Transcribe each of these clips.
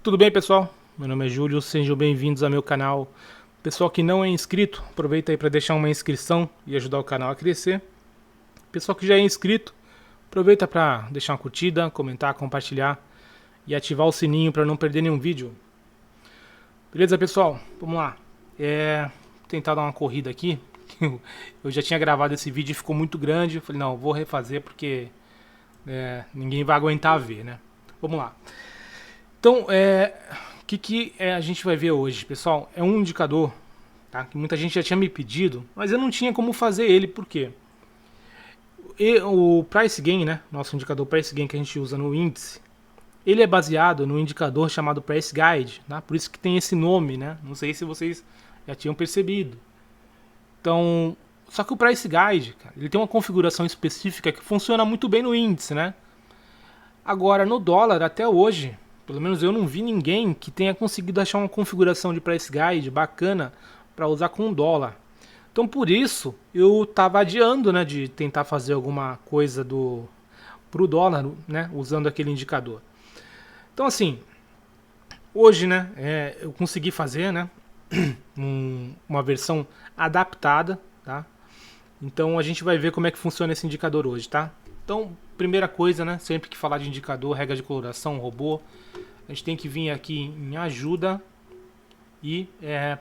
Tudo bem, pessoal? Meu nome é Júlio, sejam bem-vindos ao meu canal. Pessoal que não é inscrito, aproveita aí para deixar uma inscrição e ajudar o canal a crescer. Pessoal que já é inscrito, aproveita para deixar uma curtida, comentar, compartilhar e ativar o sininho para não perder nenhum vídeo. Beleza, pessoal? Vamos lá. Vou tentar dar uma corrida aqui. Eu já tinha gravado esse vídeo e ficou muito grande. Eu falei, não, vou refazer porque ninguém vai aguentar ver, né? Vamos lá. Então, o que a gente vai ver hoje, pessoal? É um indicador, tá? Que muita gente já tinha me pedido, mas eu não tinha como fazer ele, por quê? O Price Gain, né? Nosso indicador Price Gain que a gente usa no índice, ele é baseado no indicador chamado Price Guide, tá? Por isso que tem esse nome, né? Não sei se vocês já tinham percebido. Então, só que o Price Guide, cara, ele tem uma configuração específica que funciona muito bem no índice, né? Agora, no dólar, até hoje, pelo menos eu não vi ninguém que tenha conseguido achar uma configuração de Price Guide bacana para usar com dólar. Então, por isso, eu estava adiando, né, de tentar fazer alguma coisa pro dólar, né, usando aquele indicador. Então, assim, hoje, né, eu consegui fazer, né, uma versão adaptada, tá? Então, a gente vai ver como é que funciona esse indicador hoje, tá? Então, primeira coisa, né, sempre que falar de indicador, regra de coloração, robô, a gente tem que vir aqui em ajuda e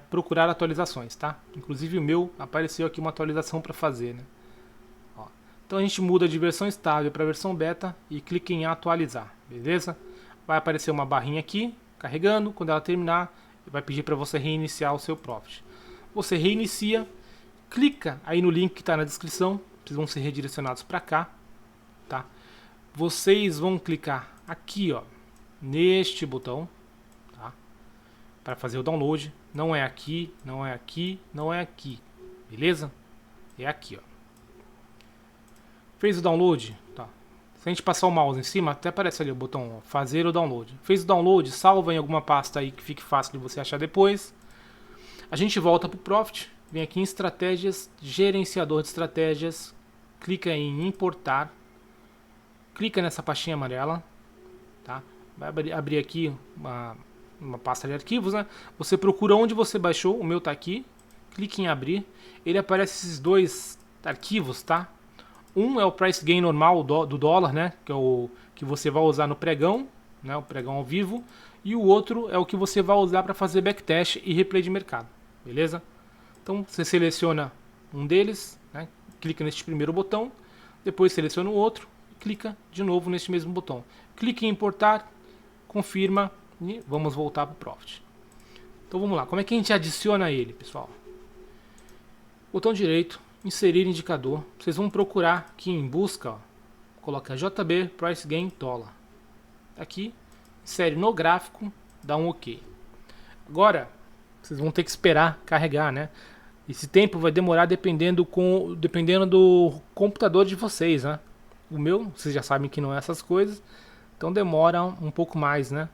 procurar atualizações, tá? Inclusive o meu apareceu aqui uma atualização para fazer, né? Ó. Então a gente muda de versão estável para versão beta e clica em atualizar, beleza? Vai aparecer uma barrinha aqui, carregando, quando ela terminar, vai pedir para você reiniciar o seu Profit. Você reinicia, clica aí no link que está na descrição, vocês vão ser redirecionados para cá, tá? Vocês vão clicar aqui, ó, neste botão, tá? Para fazer o download. Não é aqui, não é aqui, não é aqui, beleza? É aqui, ó. Fez o download, tá? Se a gente passar o mouse em cima, até aparece ali o botão, ó, fazer o download. Fez o download, salva em alguma pasta aí que fique fácil de você achar depois. A gente volta para o Profit, vem aqui em estratégias, gerenciador de estratégias, clica em importar, clica nessa pastinha amarela, tá? Vai abrir aqui uma pasta de arquivos, né? Você procura onde você baixou, o meu tá aqui, clique em abrir, ele aparece esses dois arquivos, tá? Um é o Price Gain normal do dólar, né? Que é o que você vai usar no pregão, né? O pregão ao vivo, e o outro é o que você vai usar para fazer backtest e replay de mercado, beleza? Então você seleciona um deles, né? Clica neste primeiro botão, depois seleciona o outro, clica de novo neste mesmo botão, clique em importar, confirma e vamos voltar para o Profit. Então vamos lá, como é que a gente adiciona ele, pessoal? Botão direito, inserir indicador, vocês vão procurar aqui em busca, ó, coloca JB Price Gain Dólar. Aqui, insere no gráfico, dá um OK. Agora, vocês vão ter que esperar carregar, né? Esse tempo vai demorar dependendo do computador de vocês, né? O meu, vocês já sabem que não é essas coisas, então demora um pouco mais, né?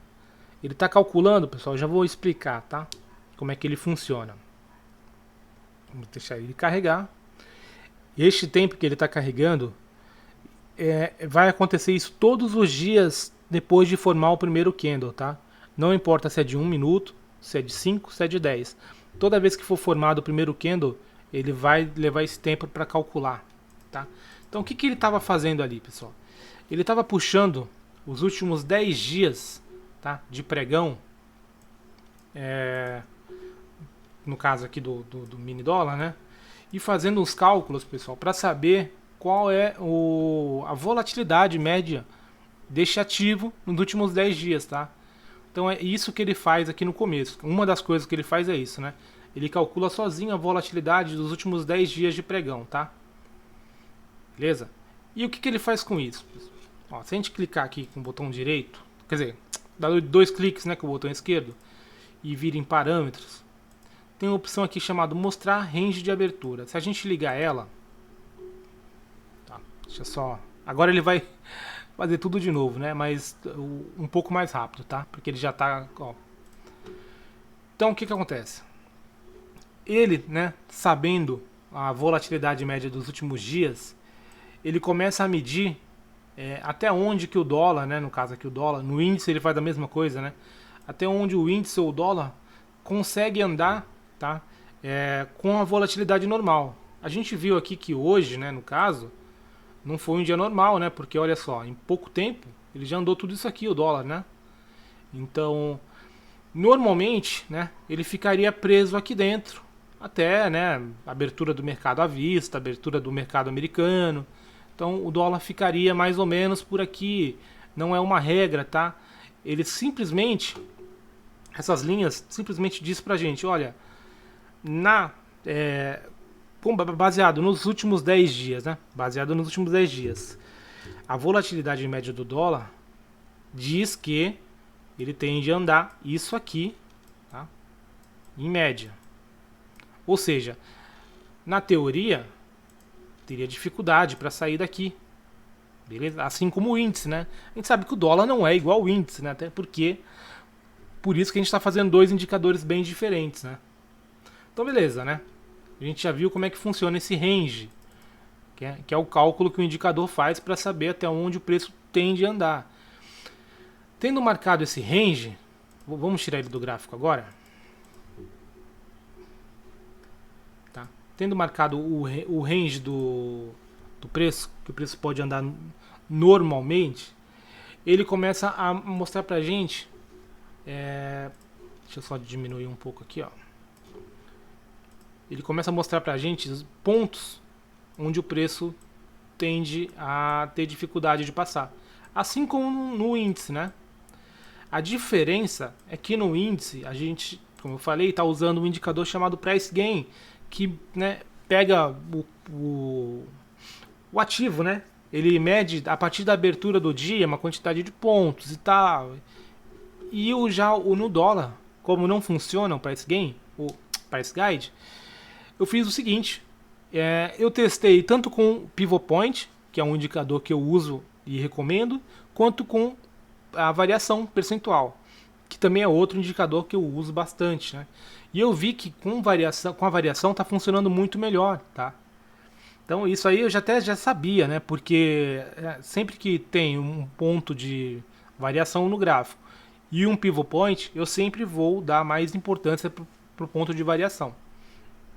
Ele está calculando, pessoal, já vou explicar, tá? Como é que ele funciona. Vamos deixar ele carregar. Este tempo que ele está carregando, vai acontecer isso todos os dias depois de formar o primeiro candle, tá? Não importa se é de 1 minuto, se é de 5, se é de 10. Toda vez que for formado o primeiro candle, ele vai levar esse tempo para calcular, tá? Então o que ele estava fazendo ali, pessoal? Ele estava puxando os últimos 10 dias, tá, de pregão, no caso aqui do mini dólar, né? E fazendo uns cálculos, pessoal, para saber qual é a volatilidade média deste ativo nos últimos 10 dias, tá? Então é isso que ele faz aqui no começo. Uma das coisas que ele faz é isso, né? Ele calcula sozinho a volatilidade dos últimos 10 dias de pregão, tá? Beleza? E o que ele faz com isso? Ó, se a gente clicar aqui com o botão direito, quer dizer, dá 2 cliques, né, com o botão esquerdo, e vir em parâmetros, tem uma opção aqui chamada mostrar range de abertura. Se a gente ligar ela, tá, deixa só, agora ele vai fazer tudo de novo, né, mas um pouco mais rápido, tá, porque ele já tá, ó. Então o que acontece? Ele, né, sabendo a volatilidade média dos últimos dias, ele começa a medir até onde que o dólar, né, no caso aqui o dólar, no índice ele faz a mesma coisa, né, até onde o índice ou o dólar consegue andar, tá? Com a volatilidade normal. A gente viu aqui que hoje, né, no caso, não foi um dia normal, né? Porque olha só, em pouco tempo ele já andou tudo isso aqui, o dólar, né? Então, normalmente, né, ele ficaria preso aqui dentro até, né, abertura do mercado à vista, abertura do mercado americano. Então, o dólar ficaria mais ou menos por aqui. Não é uma regra, tá? Ele simplesmente, essas linhas simplesmente diz pra gente, olha, baseado nos últimos 10 dias, né? Baseado nos últimos 10 dias, a volatilidade média do dólar diz que ele tende a andar isso aqui, tá? Em média. Ou seja, na teoria, teria dificuldade para sair daqui. Beleza? Assim como o índice, né? A gente sabe que o dólar não é igual ao índice, né? Até porque, por isso que a gente está fazendo dois indicadores bem diferentes, né? Então, beleza, né? A gente já viu como é que funciona esse range, que é o cálculo que o indicador faz para saber até onde o preço tende a andar. Tendo marcado esse range, vamos tirar ele do gráfico agora. Tá? Tendo marcado o range do preço, que o preço pode andar normalmente, ele começa a mostrar pra gente. Deixa eu só diminuir um pouco aqui, ó. Ele começa a mostrar pra gente os pontos onde o preço tende a ter dificuldade de passar. Assim como no índice, né? A diferença é que no índice, a gente, como eu falei, está usando um indicador chamado Price Gain, que, né, pega o ativo, né? Ele mede a partir da abertura do dia uma quantidade de pontos e tal. E no dólar, como não funciona o Price Gain, o Price Guide, eu fiz o seguinte. Eu testei tanto com o Pivot Point, que é um indicador que eu uso e recomendo, quanto com a variação percentual, que também é outro indicador que eu uso bastante, né? E eu vi que com a variação está funcionando muito melhor, tá? Então isso aí eu já sabia, né? Porque sempre que tem um ponto de variação no gráfico e um pivot point, eu sempre vou dar mais importância para o ponto de variação,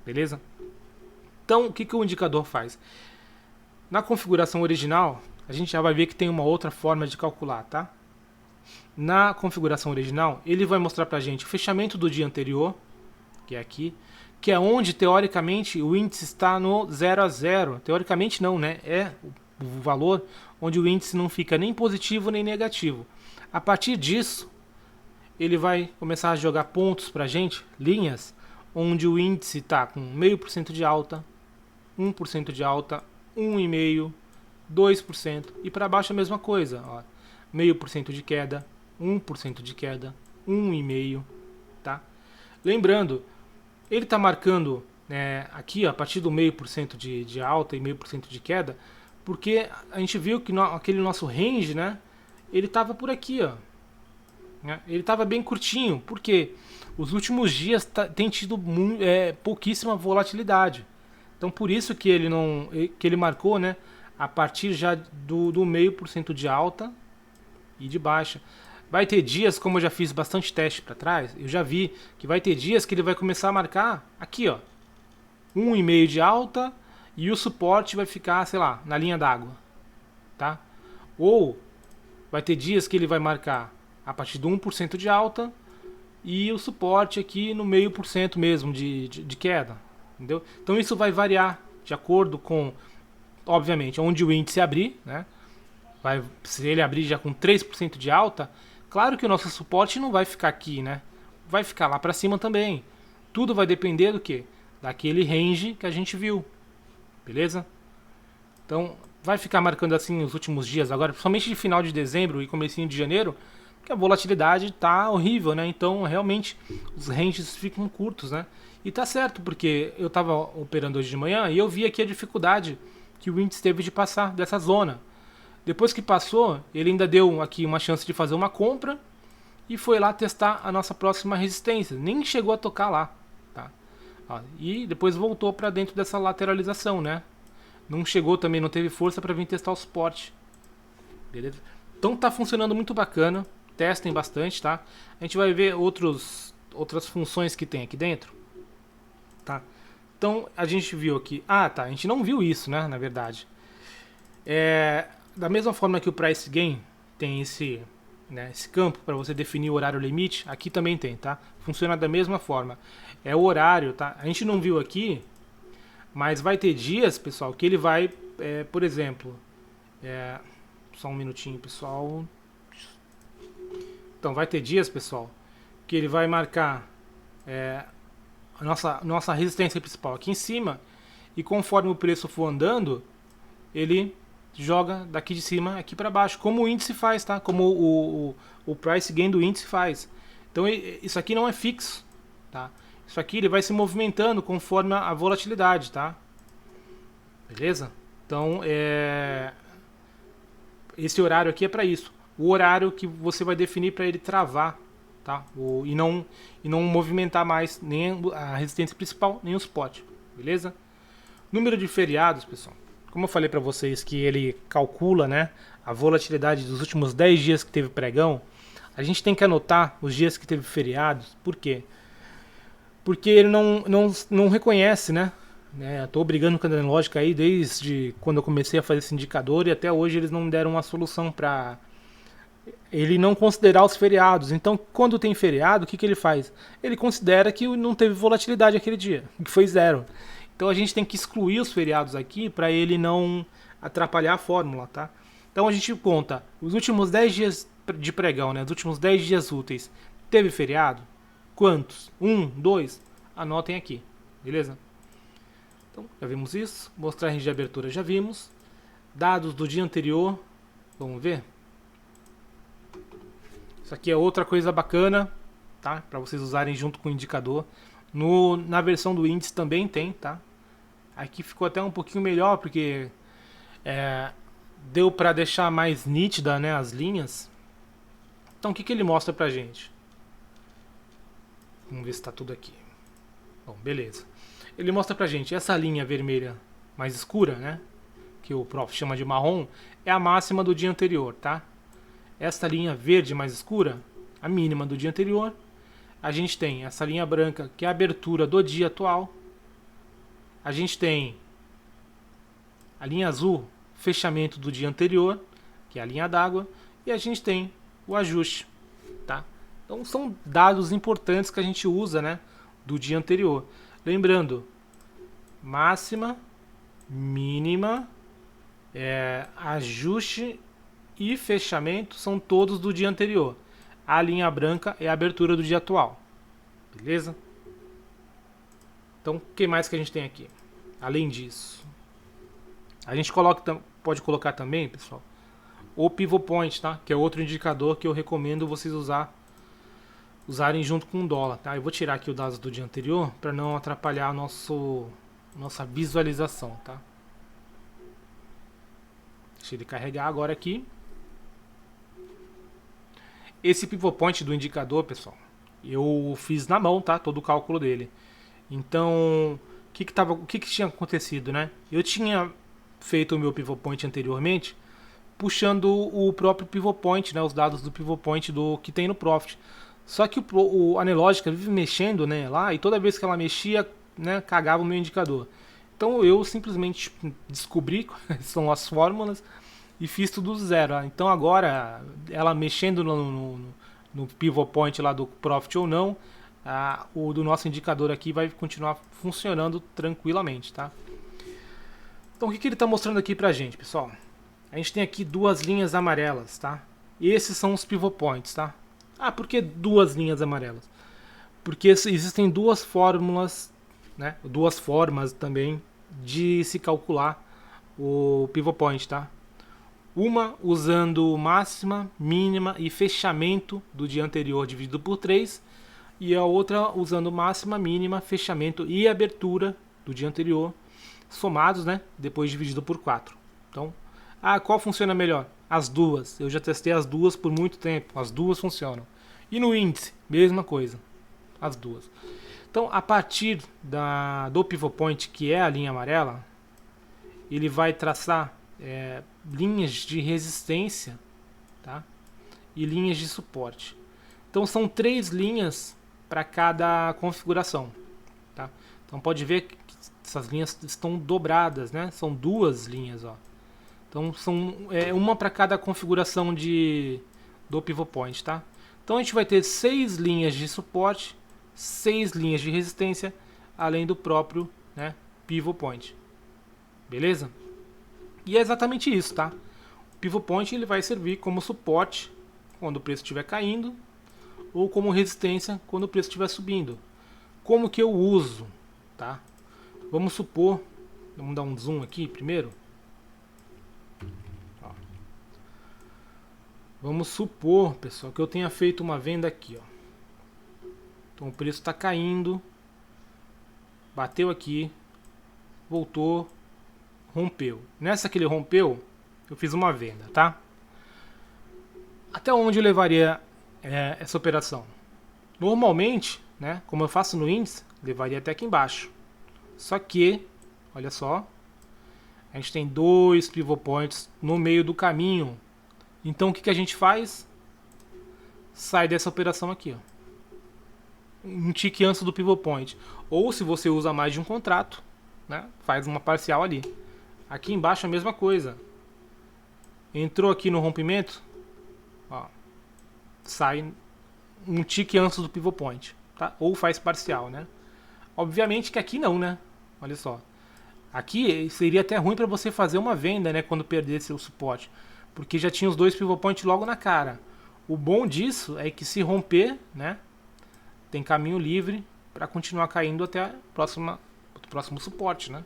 beleza? Então o que o indicador faz? Na configuração original, a gente já vai ver que tem uma outra forma de calcular, tá? Na configuração original, ele vai mostrar pra gente o fechamento do dia anterior, que é aqui, que é onde teoricamente o índice está no 0 a 0. Teoricamente não, né? É o valor onde o índice não fica nem positivo nem negativo. A partir disso, ele vai começar a jogar pontos pra gente, linhas, onde o índice está com 0,5% de alta, 1% de alta, 1,5%, 2% e para baixo a mesma coisa, ó. 0,5% de queda, 1% de queda, 1,5%, tá? Lembrando, ele está marcando aqui, ó, a partir do 0,5% de alta e 0,5% de queda, porque a gente viu que aquele nosso range, né, ele estava por aqui, ó. Né? Ele estava bem curtinho, porque os últimos dias tem tido pouquíssima volatilidade. Então por isso que ele marcou, né, a partir já do 0,5% de alta e de baixa. Vai ter dias, como eu já fiz bastante teste para trás, eu já vi que vai ter dias que ele vai começar a marcar aqui, ó, 1,5% de alta e o suporte vai ficar, sei lá, na linha d'água, tá? Ou vai ter dias que ele vai marcar a partir do 1% de alta e o suporte aqui no 0,5% mesmo de queda, entendeu? Então isso vai variar de acordo com, obviamente, onde o índice abrir, né? Se ele abrir já com 3% de alta, claro que o nosso suporte não vai ficar aqui, né? Vai ficar lá para cima também. Tudo vai depender do quê? Daquele range que a gente viu. Beleza? Então, vai ficar marcando assim os últimos dias agora, principalmente de final de dezembro e comecinho de janeiro, que a volatilidade tá horrível, né? Então, realmente, os ranges ficam curtos, né? E tá certo, porque eu tava operando hoje de manhã e eu vi aqui a dificuldade que o índice teve de passar dessa zona. Depois que passou, ele ainda deu aqui uma chance de fazer uma compra e foi lá testar a nossa próxima resistência. Nem chegou a tocar lá, tá? E depois voltou para dentro dessa lateralização, né? Não chegou também, não teve força para vir testar o suporte. Beleza? Então tá funcionando muito bacana. testem bastante, tá? A gente vai ver outras funções que tem aqui dentro, tá? Então a gente viu aqui, a gente não viu isso, né, na verdade. Da mesma forma que o Price Gain tem esse campo para você definir o horário limite, aqui também tem, tá? Funciona da mesma forma. É o horário, tá? A gente não viu aqui, mas vai ter dias, pessoal, que ele vai, por exemplo, só um minutinho, pessoal. Então vai ter dias, pessoal, que ele vai marcar a nossa resistência principal aqui em cima, e conforme o preço for andando, ele joga daqui de cima aqui para baixo, como o índice faz, tá? Como o price gain do índice faz. Então isso aqui não é fixo, tá? Isso aqui ele vai se movimentando conforme a volatilidade, tá? Beleza? Então esse horário aqui é para isso. O horário que você vai definir para ele travar, tá? E não movimentar mais nem a resistência principal, nem o spot, beleza? Número de feriados, pessoal. Como eu falei para vocês que ele calcula, né, a volatilidade dos últimos 10 dias que teve pregão, a gente tem que anotar os dias que teve feriados. Por quê? Porque ele não reconhece, né? Estou brigando com a Analógica aí desde quando eu comecei a fazer esse indicador, e até hoje eles não deram uma solução para ele não considerar os feriados. Então, quando tem feriado, o que ele faz? Ele considera que não teve volatilidade aquele dia, que foi zero. Então a gente tem que excluir os feriados aqui para ele não atrapalhar a fórmula, tá? Então a gente conta os últimos 10 dias de pregão, né? Os últimos 10 dias úteis. Teve feriado? Quantos? 1, 2? Anotem aqui, beleza? Então já vimos isso. Mostrar a range de abertura já vimos. Dados do dia anterior. Vamos ver? Isso aqui é outra coisa bacana, tá? Para vocês usarem junto com o indicador. Na versão do índice também tem, tá? Aqui ficou até um pouquinho melhor, porque deu para deixar mais nítida, né, as linhas. Então o que ele mostra pra gente? Vamos ver se está tudo aqui. Bom, beleza. Ele mostra pra gente essa linha vermelha mais escura, né, que o prof chama de marrom, é a máxima do dia anterior, tá? Essa linha verde mais escura, a mínima do dia anterior. A gente tem essa linha branca, que é a abertura do dia atual. A gente tem a linha azul, fechamento do dia anterior, que é a linha d'água. E a gente tem o ajuste, tá? Então são dados importantes que a gente usa, né, do dia anterior. Lembrando, máxima, mínima, ajuste e fechamento são todos do dia anterior. A linha branca é a abertura do dia atual. Beleza? Então, o que mais que a gente tem aqui? Além disso, a gente pode colocar também, pessoal, o pivot point, tá? Que é outro indicador que eu recomendo vocês usarem junto com o dólar, tá? Eu vou tirar aqui os dados do dia anterior para não atrapalhar a nossa visualização, tá? Deixa ele carregar agora aqui. Esse pivot point do indicador, pessoal, eu fiz na mão, tá? Todo o cálculo dele. Então, o que tinha acontecido, né? Eu tinha feito o meu pivot point anteriormente, puxando o próprio pivot point, né? Os dados do pivot point do que tem no Profit. Só que a Analógica vive mexendo, né, lá, e toda vez que ela mexia, né, cagava o meu indicador. Então eu simplesmente descobri quais são as fórmulas e fiz tudo do zero. Então agora, ela mexendo no pivot point lá do Profit ou não, o do nosso indicador aqui vai continuar funcionando tranquilamente, tá? Então o que ele está mostrando aqui pra gente, pessoal? A gente tem aqui duas linhas amarelas, tá? E esses são os pivot points, tá? Por que duas linhas amarelas? Porque existem duas fórmulas, né? Duas formas também de se calcular o pivot point, tá? Uma usando máxima, mínima e fechamento do dia anterior dividido por 3, e a outra usando máxima, mínima, fechamento e abertura do dia anterior somados, né, depois dividido por 4. Então, qual funciona melhor? As duas. Eu já testei as duas por muito tempo. As duas funcionam. E no índice, mesma coisa. As duas. Então, a partir do pivot point, que é a linha amarela, ele vai traçar linhas de resistência, tá? e linhas de suporte. Então são 3 linhas para cada configuração, tá? Então pode ver que essas linhas estão dobradas, né? São 2 linhas, ó. Então são uma para cada configuração do pivot point, tá? Então a gente vai ter 6 linhas de suporte, 6 linhas de resistência, além do próprio, né, pivot point. Beleza? E é exatamente isso, tá? O pivot point ele vai servir como suporte quando o preço estiver caindo ou como resistência quando o preço estiver subindo. Como que eu uso, tá? Vamos supor, vamos dar um zoom aqui primeiro. Ó. Vamos supor, pessoal, que eu tenha feito uma venda aqui, ó. Então o preço está caindo, bateu aqui, voltou, rompeu. Nessa que ele rompeu, eu fiz uma venda, tá? Até onde eu levaria essa operação? Normalmente, né, como eu faço no índice, levaria até aqui embaixo. Só que, olha só, a gente tem 2 pivot points no meio do caminho. Então o que a gente faz? Sai dessa operação aqui, ó. Um tique antes do pivot point. Ou se você usa mais de um contrato, né, faz uma parcial ali. Aqui embaixo a mesma coisa. Entrou aqui no rompimento, ó, sai um tique antes do pivot point, tá? Ou faz parcial, né? Obviamente que aqui não, né? Olha só. Aqui seria até ruim para você fazer uma venda, né, quando perder seu suporte, porque já tinha os 2 pivot points logo na cara. O bom disso é que se romper, né, tem caminho livre para continuar caindo até o próximo suporte, né?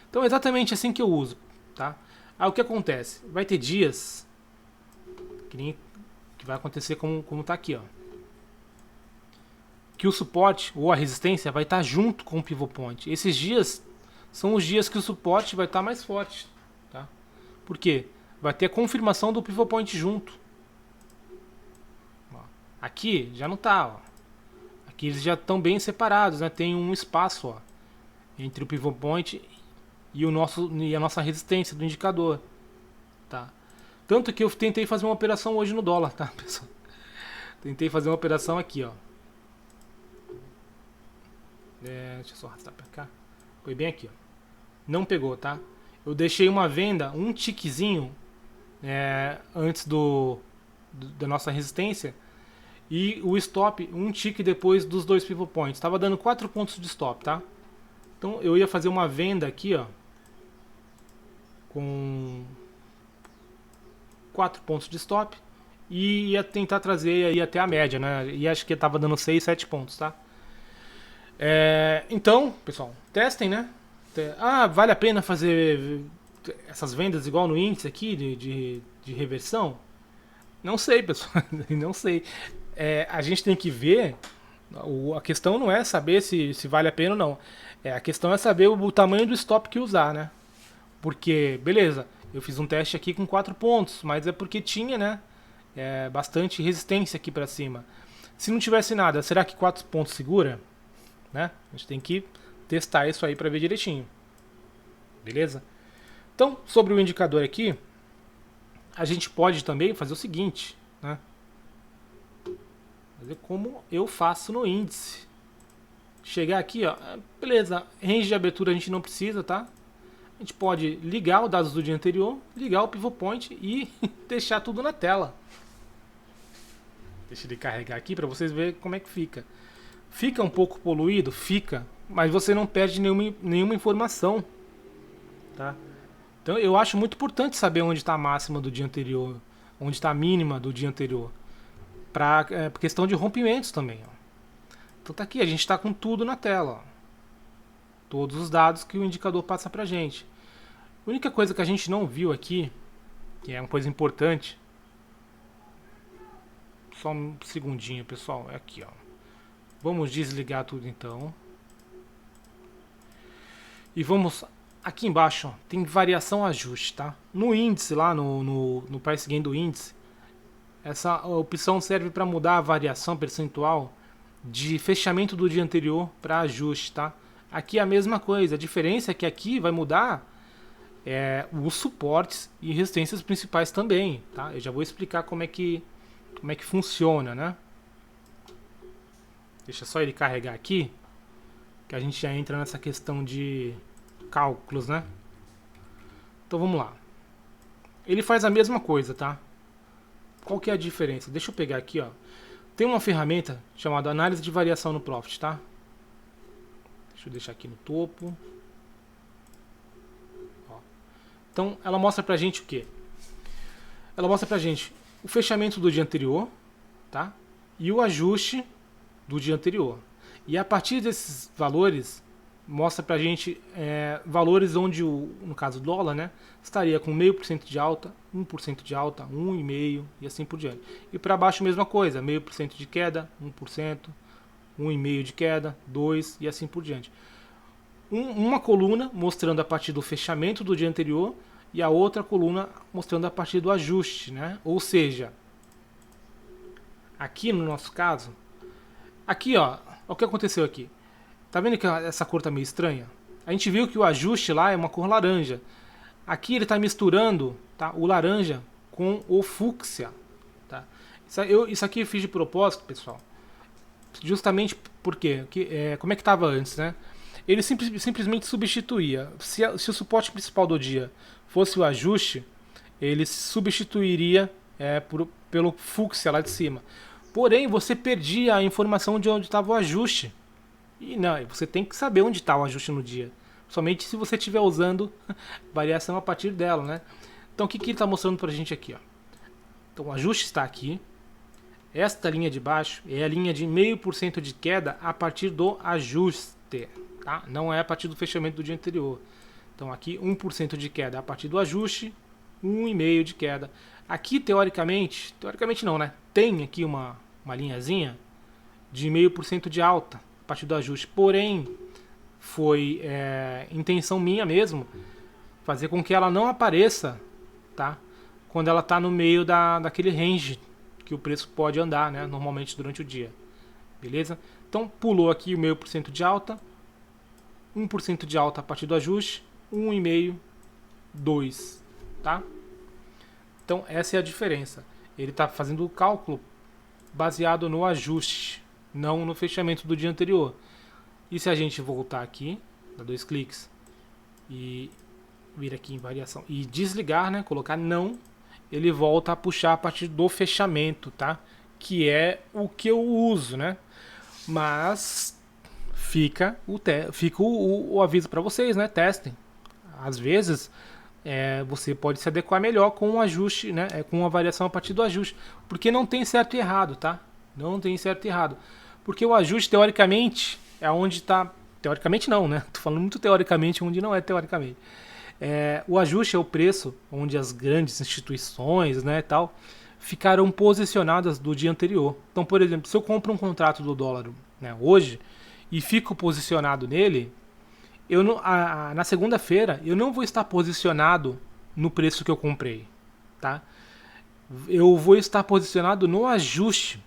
Então é exatamente assim que eu uso, tá? Aí o que acontece? Vai ter dias que vai acontecer como tá aqui, ó, que o suporte ou a resistência vai estar junto com o pivot point. Esses dias são os dias que o suporte vai estar mais forte, tá? Por quê? Vai ter a confirmação do pivot point junto. Ó, aqui já não tá, ó. Aqui eles já estão bem separados, né? Tem um espaço, ó, entre o pivot point e a nossa resistência do indicador, tá? Tanto que eu tentei fazer uma operação hoje no dólar, tá, pessoal? Tentei fazer uma operação aqui, ó. Deixa eu só arrastar pra cá. Foi bem aqui, ó. Não pegou, tá? Eu deixei uma venda, um tiquezinho antes da nossa resistência. E o stop, um tique depois dos 2 pivot points. Estava dando 4 pontos de stop, tá? Então eu ia fazer uma venda aqui, ó, com 4 pontos de stop. E ia tentar trazer aí até a média, né? E acho que estava dando 6, 7 pontos, tá? Então, pessoal, testem, né? Vale a pena fazer essas vendas igual no índice aqui de reversão? Não sei, pessoal. Não sei. A gente tem que ver. A questão não é saber se vale a pena ou não. A questão é saber o tamanho do stop que usar, né? Porque, beleza, eu fiz um teste aqui com 4 pontos, mas é porque tinha, né, bastante resistência aqui para cima. Se não tivesse nada, será que 4 pontos segura? Né? A gente tem que testar isso aí para ver direitinho. Beleza? Então, sobre o indicador aqui, a gente pode também fazer o seguinte, né? Fazer como eu faço no índice. Chegar aqui, ó, beleza, range de abertura a gente não precisa, tá? A gente pode ligar os dados do dia anterior, ligar o pivot point e deixar tudo na tela. Deixa ele carregar aqui para vocês verem como é que fica. Fica um pouco poluído? Fica, mas você não perde nenhuma informação, tá? Então eu acho muito importante saber onde está a máxima do dia anterior, onde está a mínima do dia anterior, para questão de rompimentos também, ó. Então tá aqui, a gente está com tudo na tela, ó. Todos os dados que o indicador passa pra gente. A única coisa que a gente não viu aqui, que é uma coisa importante, só um segundinho, pessoal, é aqui, ó. Vamos desligar tudo então. E vamos aqui embaixo, ó, tem variação ajuste, tá? No índice lá, no price gain do índice, essa opção serve para mudar a variação percentual de fechamento do dia anterior para ajuste, tá? Aqui é a mesma coisa, a diferença é que aqui vai mudar os suportes e resistências principais também, tá? Eu já vou explicar como é que como é que funciona, né? Deixa só ele carregar aqui, que a gente já entra nessa questão de cálculos, né? Então vamos lá. Ele faz a mesma coisa, tá? Qual que é a diferença? Deixa eu pegar aqui, ó. Tem uma ferramenta chamada análise de variação no Profit, tá? Deixa eu deixar aqui no topo. Ó. Então ela mostra pra gente o quê? Ela mostra pra gente o fechamento do dia anterior, tá? E o ajuste do dia anterior. E a partir desses valores, mostra pra gente valores onde, no caso do dólar, né, estaria com 0,5% de alta, 1% de alta, 1,5% e assim por diante. E para baixo, mesma coisa, 0,5% de queda, 1%, 1,5% de queda, 2% e assim por diante. Uma coluna mostrando a partir do fechamento do dia anterior e a outra coluna mostrando a partir do ajuste, né? Ou seja, aqui no nosso caso, aqui ó, o que aconteceu aqui? Tá vendo que essa cor tá meio estranha? A gente viu que o ajuste lá é uma cor laranja. Aqui ele está misturando, tá, o laranja com o fúcsia. Tá? Isso aqui eu fiz de propósito, pessoal. Justamente porque, como é que estava antes, né? Ele simplesmente substituía. Se o suporte principal do dia fosse o ajuste, ele substituiria pelo fúcsia lá de cima. Porém, você perdia a informação de onde estava o ajuste. E não, você tem que saber onde está o ajuste no dia. Somente se você estiver usando variação a partir dela, né? Então o que ele está mostrando para a gente aqui? Ó? Então o ajuste está aqui. Esta linha de baixo é a linha de 0,5% de queda a partir do ajuste. Tá? Não é a partir do fechamento do dia anterior. Então aqui 1% de queda a partir do ajuste, 1,5% de queda. Aqui teoricamente não, né? Tem aqui uma linhazinha de 0,5% de alta a partir do ajuste. Porém, foi intenção minha mesmo fazer com que ela não apareça, tá? Quando ela está no meio daquele range que o preço pode andar, né? Normalmente durante o dia. Beleza? Então pulou aqui o 0,5% de alta, 1% de alta a partir do ajuste, 1,5%, 2%, tá? Então essa é a diferença. Ele está fazendo o cálculo baseado no ajuste, não no fechamento do dia anterior. E se a gente voltar aqui, dar 2 cliques e vir aqui em variação e desligar, né, colocar não, ele volta a puxar a partir do fechamento, tá? Que é o que eu uso, né? Mas fica o aviso para vocês, né? Testem. Às vezes você pode se adequar melhor com um ajuste, né? Com uma variação a partir do ajuste, porque não tem certo e errado, tá? Não tem certo e errado, porque o ajuste teoricamente é onde está. Teoricamente não, né? Tô falando muito teoricamente, onde não é teoricamente. O ajuste é o preço onde as grandes instituições, né, tal, ficaram posicionadas do dia anterior. Então, por exemplo, se eu compro um contrato do dólar, né, hoje e fico posicionado nele, na segunda-feira eu não vou estar posicionado no preço que eu comprei, tá? Eu vou estar posicionado no ajuste,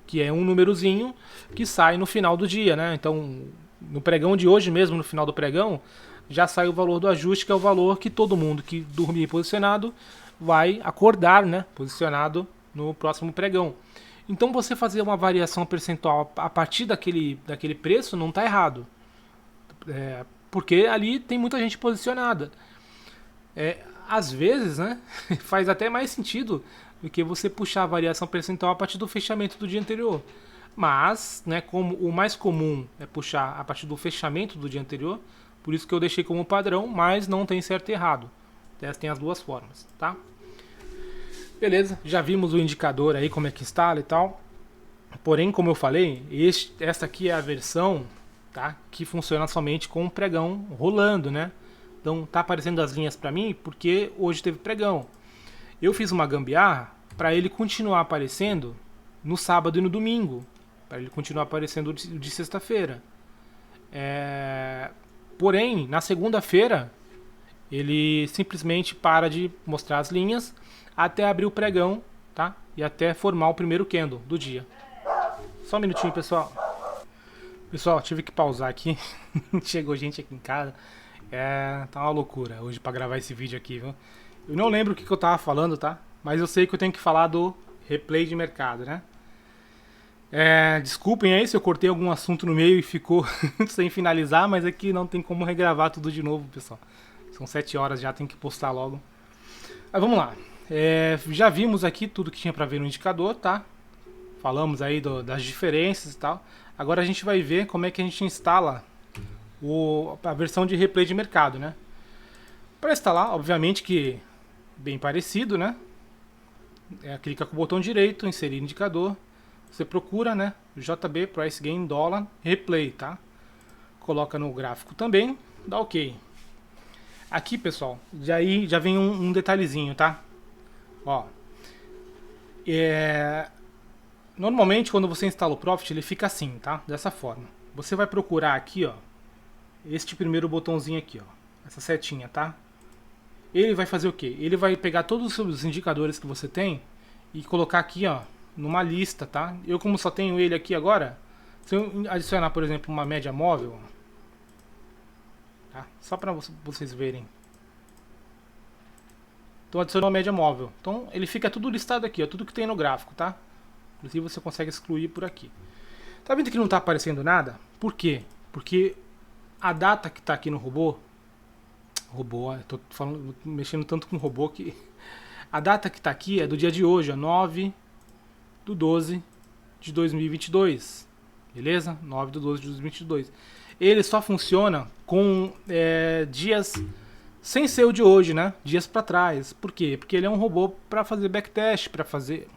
que é um númerozinho que sai no final do dia, né? Então, no pregão de hoje mesmo, no final do pregão, já sai o valor do ajuste, que é o valor que todo mundo que dormir posicionado vai acordar, né? Posicionado no próximo pregão. Então, você fazer uma variação percentual a partir daquele preço não está errado. Porque ali tem muita gente posicionada. Às vezes, né? Faz até mais sentido do que você puxar a variação percentual a partir do fechamento do dia anterior. Mas, né, como o mais comum é puxar a partir do fechamento do dia anterior, por isso que eu deixei como padrão, mas não tem certo e errado. Tem as duas formas, tá? Beleza, já vimos o indicador aí, como é que instala e tal. Porém, como eu falei, esta aqui é a versão, tá, que funciona somente com o pregão rolando, né? Então tá aparecendo as linhas para mim porque hoje teve pregão. Eu fiz uma gambiarra para ele continuar aparecendo no sábado e no domingo, para ele continuar aparecendo de sexta-feira. Porém, na segunda-feira, ele simplesmente para de mostrar as linhas até abrir o pregão, tá? E até formar o primeiro candle do dia. Só um minutinho, pessoal. Pessoal, tive que pausar aqui. Chegou gente aqui em casa. Tá uma loucura hoje para gravar esse vídeo aqui, viu? Eu não lembro o que eu tava falando, tá? Mas eu sei que eu tenho que falar do replay de mercado, né? Desculpem aí se eu cortei algum assunto no meio e ficou sem finalizar, mas aqui não tem como regravar tudo de novo, pessoal. São 7 horas já, tem que postar logo. Mas vamos lá. Já vimos aqui tudo que tinha para ver no indicador, tá? Falamos aí das diferenças e tal. Agora a gente vai ver como é que a gente instala a versão de replay de mercado, né? Para instalar, obviamente que bem parecido, né? Clica com o botão direito, inserir indicador. Você procura, né? JB Price Gain Dollar Replay, tá? Coloca no gráfico também, dá OK. Aqui, pessoal, já vem um detalhezinho, tá? Ó, normalmente quando você instala o Profit ele fica assim, tá? Dessa forma. Você vai procurar aqui, ó, este primeiro botãozinho aqui, ó, essa setinha, tá? Ele vai fazer o quê? Ele vai pegar todos os indicadores que você tem e colocar aqui, ó, numa lista, tá? Eu, como só tenho ele aqui agora, se eu adicionar, por exemplo, uma média móvel, tá? Só para vocês verem. Então adicionou a média móvel. Então ele fica tudo listado aqui, ó, tudo que tem no gráfico, tá? Inclusive você consegue excluir por aqui. Tá vendo que não está aparecendo nada? Por quê? Porque a data que está aqui no robô, tô falando, mexendo tanto com o robô que a data que está aqui é do dia de hoje, ó, 9/12 de 2022, beleza? 9/12 de 2022. Ele só funciona com dias sem ser o de hoje, né? Dias para trás. Por quê? Porque ele é um robô para fazer backtest, para fazer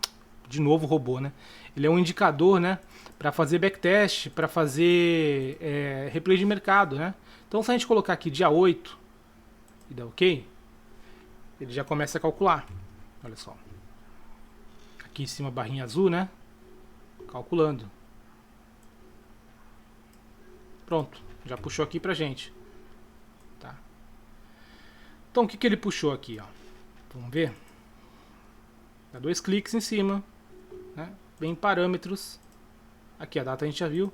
de novo robô, né? Ele é um indicador, né? Para fazer backtest, para fazer replay de mercado, né? Então se a gente colocar aqui dia 8 e dar OK, ele já começa a calcular. Olha só. Aqui em cima barrinha azul, né? Calculando. Pronto, já puxou aqui pra gente. Tá. Então o que ele puxou aqui, ó? Vamos ver. Dá 2 cliques em cima, né? Vem em parâmetros. Aqui a data a gente já viu.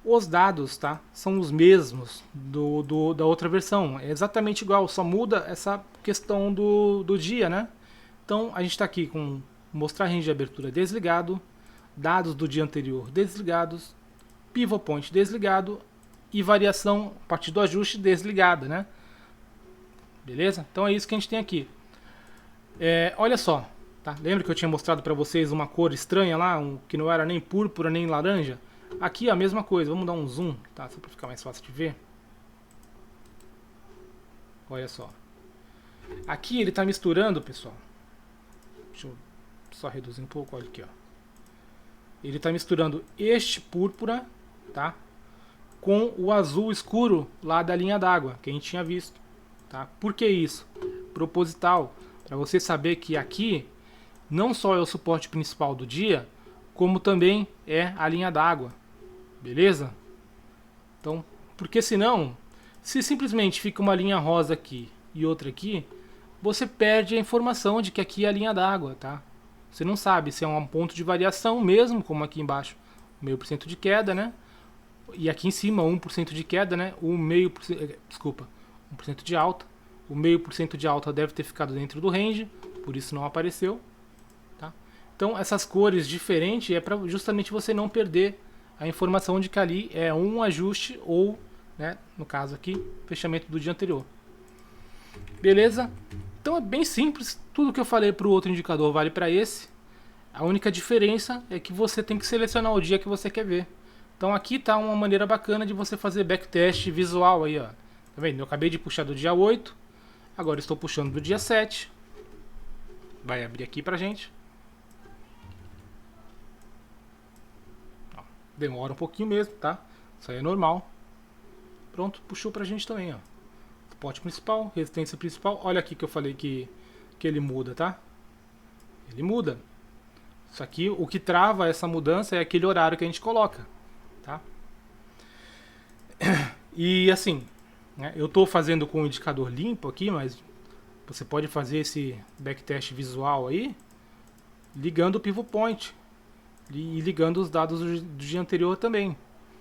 Os dados, tá? São os mesmos da outra versão. É exatamente igual, só muda essa questão do dia, né? Então a gente está aqui com mostrar range de abertura desligado, dados do dia anterior desligados, pivot point desligado e variação a partir do ajuste desligada, né? Beleza? Então é isso que a gente tem aqui. Olha só, tá? Lembra que eu tinha mostrado para vocês uma cor estranha lá, que não era nem púrpura nem laranja? Aqui a mesma coisa, vamos dar um zoom, tá? Só para ficar mais fácil de ver. Olha só. Aqui ele está misturando, pessoal. Deixa eu só reduzir um pouco, olha aqui, ó. Ele está misturando este púrpura, tá? Com o azul escuro lá da linha d'água, que a gente tinha visto, tá? Por que isso? Proposital, para você saber que aqui não só é o suporte principal do dia, como também é a linha d'água, beleza? Então, porque senão, se simplesmente fica uma linha rosa aqui e outra aqui, você perde a informação de que aqui é a linha d'água, tá? Você não sabe se é um ponto de variação mesmo, como aqui embaixo, 0,5% de queda, né? E aqui em cima 1% de queda, né? O 0,5%, desculpa, 1% de alta. O 0,5% de alta deve ter ficado dentro do range, por isso não apareceu, tá? Então essas cores diferentes é para justamente você não perder a informação de que ali é um ajuste ou, né, no caso aqui, fechamento do dia anterior. Beleza? Então é bem simples, tudo que eu falei para o outro indicador vale para esse. A única diferença é que você tem que selecionar o dia que você quer ver. Então aqui está uma maneira bacana de você fazer backtest visual aí, ó. Tá vendo? Eu acabei de puxar do dia 8, agora estou puxando do dia 7. Vai abrir aqui pra gente. Ó, demora um pouquinho mesmo, tá? Isso aí é normal. Pronto, puxou pra gente também, ó. Suporte principal, resistência principal. Olha aqui que eu falei que ele muda, tá? Ele muda. Isso aqui, o que trava essa mudança é aquele horário que a gente coloca, tá? E assim, né, eu estou fazendo com o indicador limpo aqui, mas você pode fazer esse backtest visual aí ligando o pivot point e ligando os dados do dia anterior também,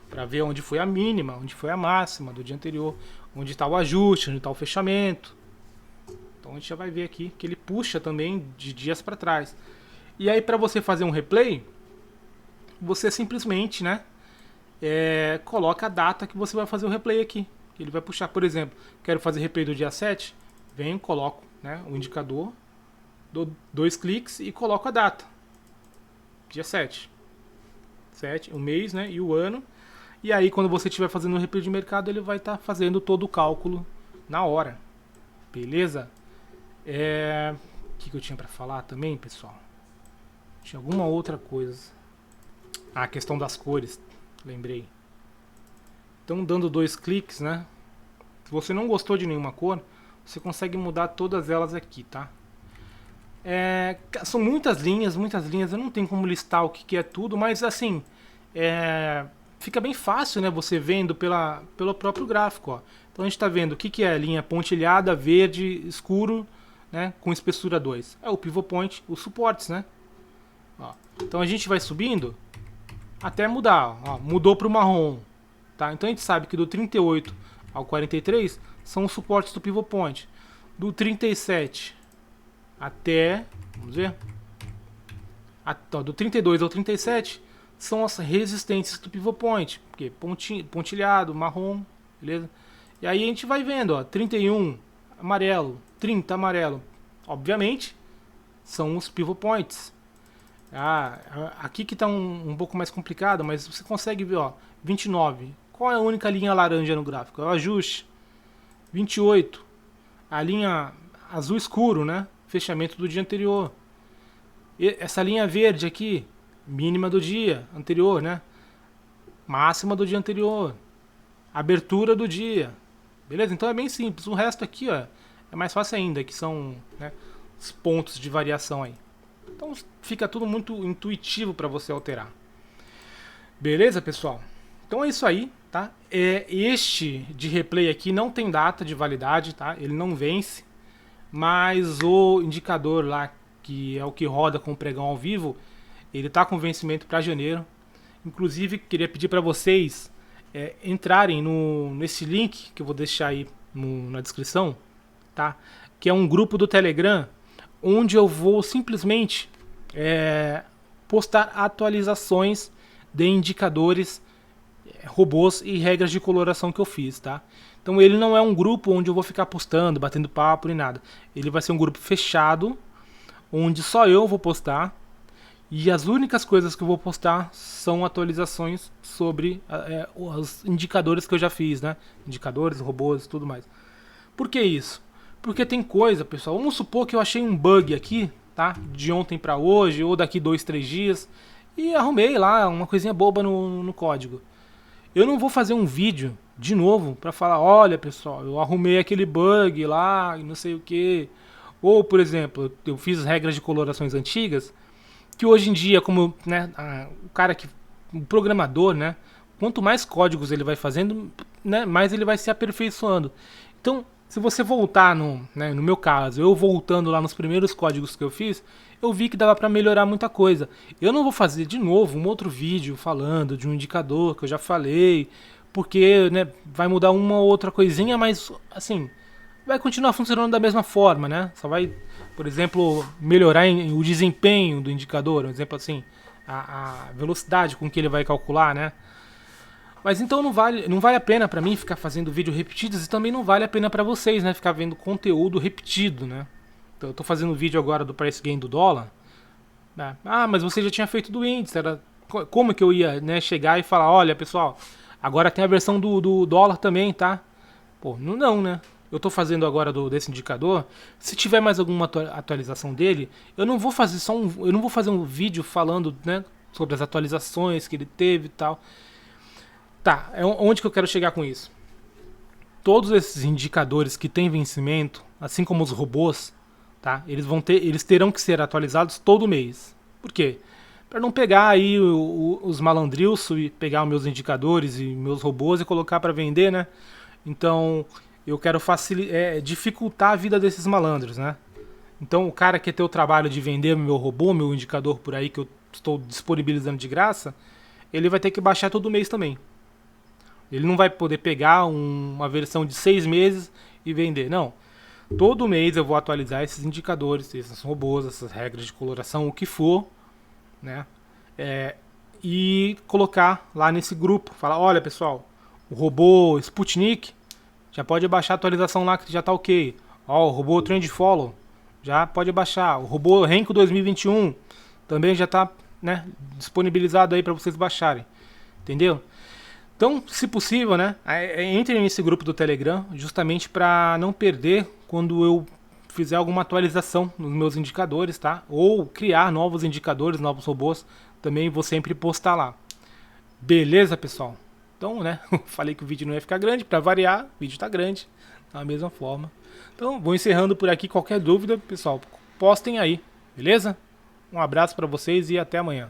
para ver onde foi a mínima, onde foi a máxima do dia anterior, onde está o ajuste, onde está o fechamento. Então a gente já vai ver aqui que ele puxa também de dias para trás. E aí para você fazer um replay, você simplesmente, né, coloca a data que você vai fazer o replay aqui. Ele vai puxar, por exemplo, quero fazer replay do dia 7, venho, coloco, né, o indicador, dou 2 cliques e coloco a data. Dia 7, o mês, né, e o ano. E aí quando você estiver fazendo o replay de mercado, ele vai estar fazendo todo o cálculo na hora. Beleza? O que eu tinha para falar também, pessoal? Tinha alguma outra coisa. A questão das cores, lembrei. Então, dando 2 cliques, né? Se você não gostou de nenhuma cor, você consegue mudar todas elas aqui, tá? São muitas linhas, eu não tenho como listar o que é tudo, mas assim, fica bem fácil, né? Você vendo pelo próprio gráfico, ó. Então a gente está vendo o que é a linha pontilhada, verde, escuro, né? Com espessura 2. É o pivot point, os suportes, né? Ó. Então a gente vai subindo até mudar, ó. Mudou para o marrom, tá? Então a gente sabe que do 38 ao 43 são os suportes do pivot point. Do 37 até, vamos ver, do 32 ao 37 são as resistências do pivot point, porque pontilhado, marrom, beleza? E aí a gente vai vendo, ó, 31 amarelo, 30 amarelo, obviamente são os pivot points. Aqui que está um pouco mais complicado, mas você consegue ver, ó, 29, qual é a única linha laranja no gráfico? É o ajuste. 28, a linha azul escuro, né? Fechamento do dia anterior. E essa linha verde aqui, mínima do dia anterior, né? Máxima do dia anterior. Abertura do dia. Beleza? Então é bem simples. O resto aqui, ó, é mais fácil ainda, que são, né, os pontos de variação aí. Então fica tudo muito intuitivo para você alterar. Beleza, pessoal? Então é isso aí, tá? Este de replay aqui não tem data de validade, tá? Ele não vence. Mas o indicador lá, que é o que roda com o pregão ao vivo, ele está com vencimento para janeiro. Inclusive, queria pedir para vocês entrarem nesse link que eu vou deixar aí na descrição, tá? Que é um grupo do Telegram, onde eu vou simplesmente postar atualizações de indicadores, robôs e regras de coloração que eu fiz, tá? Então ele não é um grupo onde eu vou ficar postando, batendo papo nem nada. Ele vai ser um grupo fechado, onde só eu vou postar. E as únicas coisas que eu vou postar são atualizações sobre os indicadores que eu já fiz, né? Indicadores, robôs e tudo mais. Por que isso? Porque tem coisa, pessoal. Vamos supor que eu achei um bug aqui, tá? De ontem para hoje, ou daqui 2, 3 dias. E arrumei lá uma coisinha boba no código. Eu não vou fazer um vídeo de novo para falar, olha pessoal, eu arrumei aquele bug lá e não sei o que. Ou, por exemplo, eu fiz regras de colorações antigas, que hoje em dia, como, né, o programador, né, quanto mais códigos ele vai fazendo, né, mais ele vai se aperfeiçoando. Então, se você voltar no meu caso, eu voltando lá nos primeiros códigos que eu fiz, eu vi que dava para melhorar muita coisa. Eu não vou fazer de novo um outro vídeo falando de um indicador que eu já falei, porque, né, vai mudar uma ou outra coisinha, mas assim, vai continuar funcionando da mesma forma, né? Só vai, por exemplo, melhorar o desempenho do indicador, um exemplo assim, a velocidade com que ele vai calcular, né? Mas então não vale a pena para mim ficar fazendo vídeo repetidos, e também não vale a pena para vocês, né, ficar vendo conteúdo repetido, né? Então, eu tô fazendo vídeo agora do price gain do dólar. Né? Mas você já tinha feito do índice, como que eu ia, né, chegar e falar, olha, pessoal, agora tem a versão do dólar também, tá? Pô, não, né? Eu tô fazendo agora desse indicador. Se tiver mais alguma atualização dele, eu não vou fazer eu não vou fazer um vídeo falando, né, sobre as atualizações que ele teve e tal. Tá, onde que eu quero chegar com isso? Todos esses indicadores que têm vencimento, assim como os robôs, tá? Eles terão que ser atualizados todo mês. Por quê? Para não pegar aí os malandrilsos e pegar os meus indicadores e meus robôs e colocar para vender, né? Então eu quero dificultar a vida desses malandros, né? Então o cara que quer ter o trabalho de vender meu robô, meu indicador por aí que eu estou disponibilizando de graça, ele vai ter que baixar todo mês também. Ele não vai poder pegar uma versão de 6 meses e vender, não. Todo mês eu vou atualizar esses indicadores, esses robôs, essas regras de coloração, o que for, né? E colocar lá nesse grupo. Falar, olha pessoal, o robô Sputnik já pode baixar a atualização lá que já tá ok. Ó, o robô Trend Follow já pode baixar. O robô Renko 2021 também já tá, né, disponibilizado aí para vocês baixarem. Entendeu? Então, se possível, né, entre nesse grupo do Telegram justamente para não perder quando eu fizer alguma atualização nos meus indicadores, tá? Ou criar novos indicadores, novos robôs, também vou sempre postar lá. Beleza, pessoal? Então, né, falei que o vídeo não ia ficar grande, para variar, o vídeo tá grande, da mesma forma. Então, vou encerrando por aqui. Qualquer dúvida, pessoal, postem aí, beleza? Um abraço para vocês e até amanhã.